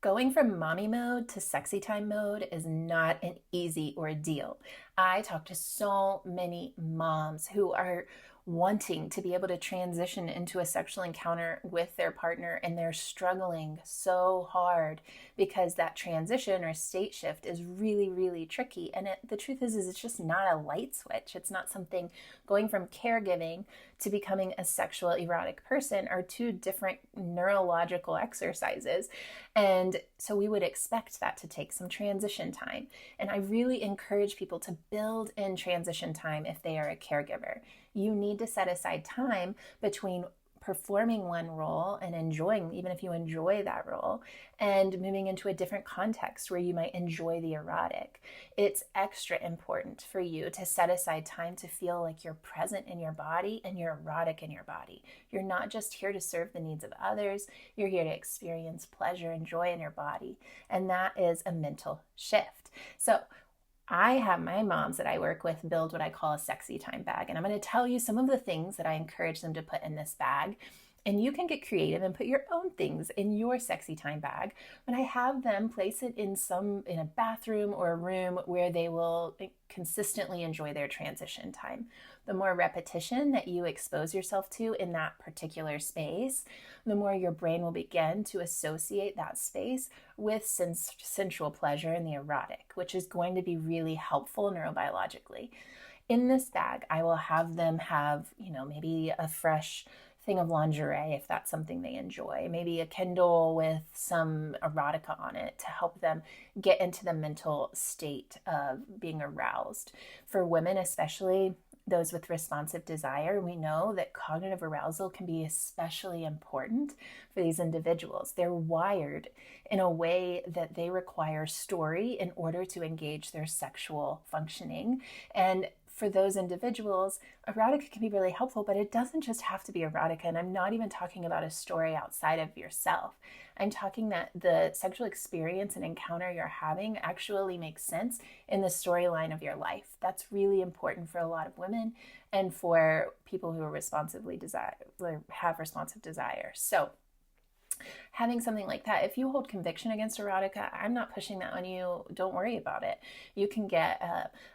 Going from mommy mode to sexy time mode is not an easy ordeal. I talk to so many moms who are wanting to be able to transition into a sexual encounter with their partner, and they're struggling so hard because that transition or state shift is really, really tricky. And the truth is it's just not a light switch. It's not something. Going from caregiving to becoming a sexual erotic person are two different neurological exercises. And so we would expect that to take some transition time. And I really encourage people to build in transition time if they are a caregiver. You need to set aside time between performing one role and enjoying, even if you enjoy that role, and moving into a different context where you might enjoy the erotic. It's extra important for you to set aside time to feel like you're present in your body and you're erotic in your body. You're not just here to serve the needs of others, you're here to experience pleasure and joy in your body. And that is a mental shift. So I have my moms that I work with build what I call a sexy time bag. And I'm going to tell you some of the things that I encourage them to put in this bag. And you can get creative and put your own things in your sexy time bag. But I have them place it in a bathroom or a room where they will consistently enjoy their transition time. The more repetition that you expose yourself to in that particular space, the more your brain will begin to associate that space with sensual pleasure and the erotic, which is going to be really helpful neurobiologically. In this bag, I will have them have, maybe a fresh thing of lingerie if that's something they enjoy, maybe a Kindle with some erotica on it to help them get into the mental state of being aroused. For women, especially those with responsive desire, we know that cognitive arousal can be especially important for these individuals. They're wired in a way that they require story in order to engage their sexual functioning. And for those individuals, erotica can be really helpful, but it doesn't just have to be erotica. And I'm not even talking about a story outside of yourself. I'm talking that the sexual experience and encounter you're having actually makes sense in the storyline of your life. That's really important for a lot of women and for people who are have responsive desire. So having something like that, if you hold conviction against erotica, I'm not pushing that on you. Don't worry about it. You can get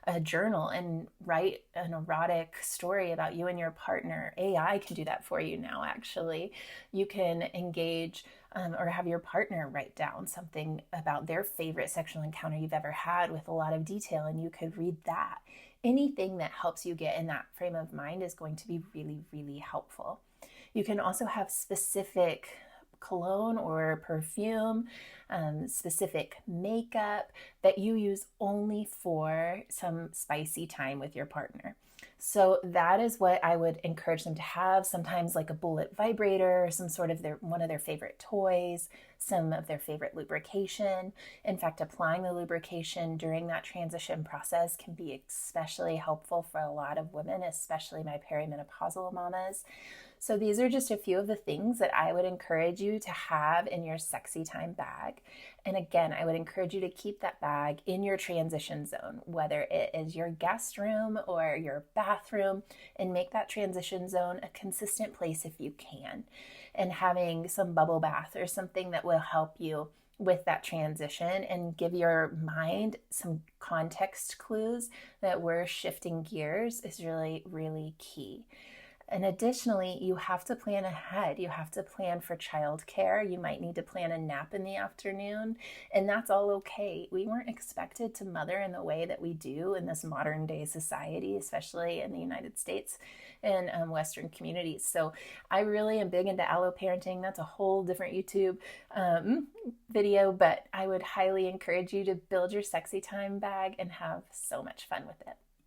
a journal and write an erotic story about you and your partner. AI can do that for you now, actually. You can engage or have your partner write down something about their favorite sexual encounter you've ever had with a lot of detail, and you could read that. Anything that helps you get in that frame of mind is going to be really, really helpful. You can also have specific cologne or perfume, specific makeup that you use only for some spicy time with your partner. So that is what I would encourage them to have. Sometimes like a bullet vibrator, some sort of one of their favorite toys, some of their favorite lubrication. In fact, applying the lubrication during that transition process can be especially helpful for a lot of women, especially my perimenopausal mamas. So these are just a few of the things that I would encourage you to have in your sexy time bag. And again, I would encourage you to keep that bag in your transition zone, whether it is your guest room or your bathroom, and make that transition zone a consistent place if you can. And having some bubble bath or something that will help you with that transition and give your mind some context clues that we're shifting gears is really, really key. And additionally, you have to plan ahead. You have to plan for childcare. You might need to plan a nap in the afternoon, and that's all okay. We weren't expected to mother in the way that we do in this modern day society, especially in the United States and Western communities. So I really am big into alloparenting. That's a whole different YouTube video, but I would highly encourage you to build your sexy time bag and have so much fun with it.